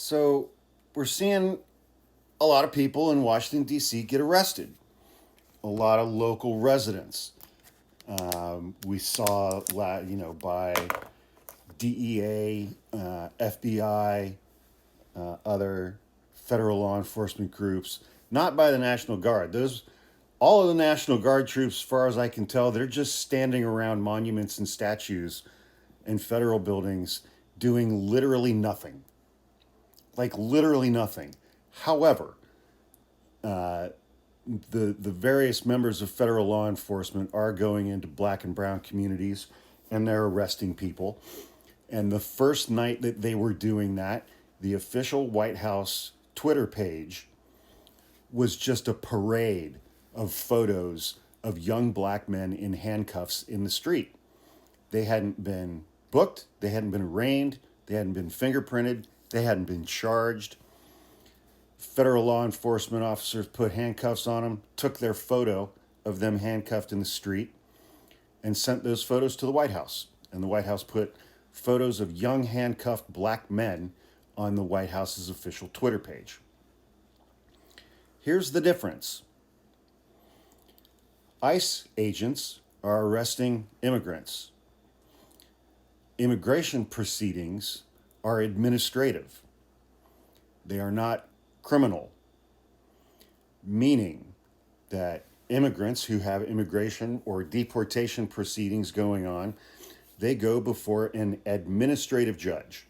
So we're seeing a lot of people in Washington, D.C. get arrested, a lot of local residents. We saw, by DEA, FBI, other federal law enforcement groups, not by the National Guard. All of the National Guard troops, as far as I can tell, they're just standing around monuments and statues and federal buildings doing literally nothing. Like literally nothing. However, the various members of federal law enforcement are going into black and brown communities and they're arresting people. And the first night that they were doing that, the official White House Twitter page was just a parade of photos of young black men in handcuffs in the street. They hadn't been booked, they hadn't been arraigned, they hadn't been fingerprinted, they hadn't been charged. Federal law enforcement officers put handcuffs on them, took their photo of them handcuffed in the street, and sent those photos to the White House. And the White House put photos of young handcuffed black men on the White House's official Twitter page. Here's the difference. ICE agents are arresting immigrants. Immigration proceedings are administrative. They are not criminal, meaning that immigrants who have immigration or deportation proceedings going on, they go before an administrative judge,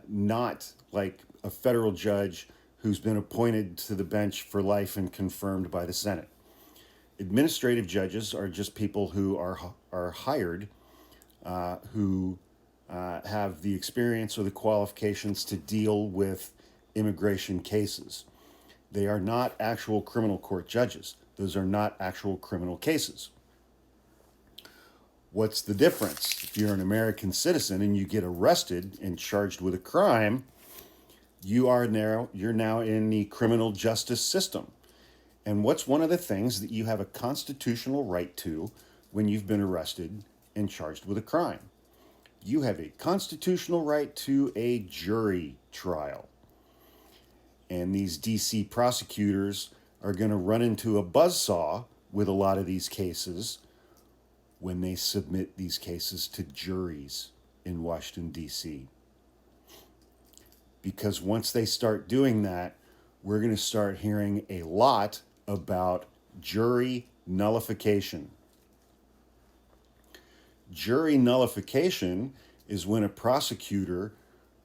not like a federal judge who's been appointed to the bench for life and confirmed by the Senate. Administrative judges are just people who are hired, who have the experience or the qualifications to deal with immigration cases. They are not actual criminal court judges. Those are not actual criminal cases. What's the difference? If you're an American citizen and you get arrested and charged with a crime, you're now in the criminal justice system. And what's one of the things that you have a constitutional right to when you've been arrested and charged with a crime? You have a constitutional right to a jury trial. And these DC prosecutors are going to run into a buzzsaw with a lot of these cases when they submit these cases to juries in Washington, D.C. Because once they start doing that, we're going to start hearing a lot about jury nullification. Jury nullification is when a prosecutor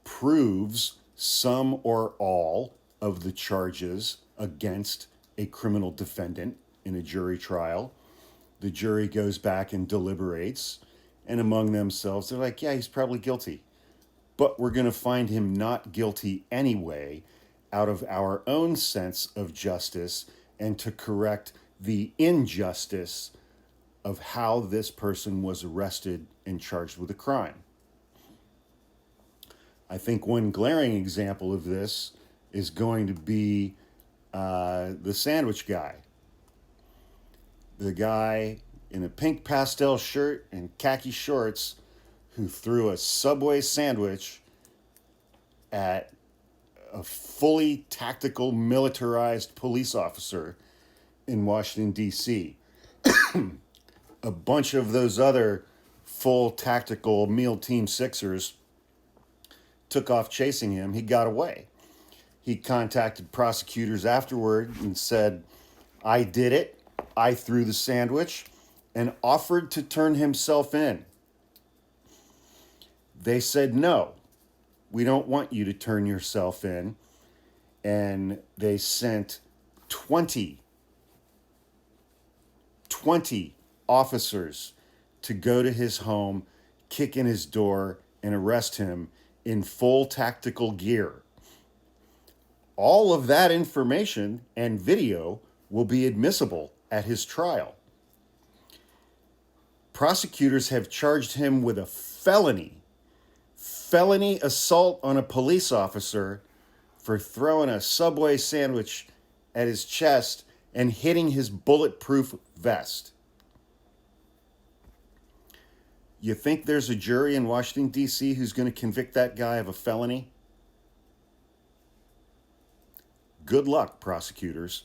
proves some or all of the charges against a criminal defendant in a jury trial. The jury goes back and deliberates, and among themselves, they're like, yeah, he's probably guilty. But we're going to find him not guilty anyway out of our own sense of justice and to correct the injustice of how this person was arrested and charged with a crime. I think one glaring example of this is going to be the sandwich guy. The guy in a pink pastel shirt and khaki shorts who threw a Subway sandwich at a fully tactical militarized police officer in Washington, D.C. A bunch of those other full tactical meal team Sixers took off chasing him. He got away. He contacted prosecutors afterward and said, I did it. I threw the sandwich, and offered to turn himself in. They said, no, we don't want you to turn yourself in. And they sent 20 officers to go to his home, kick in his door, and arrest him in full tactical gear. All of that information and video will be admissible at his trial. Prosecutors have charged him with a felony assault on a police officer for throwing a Subway sandwich at his chest and hitting his bulletproof vest. You think there's a jury in Washington, D.C. who's going to convict that guy of a felony? Good luck, prosecutors.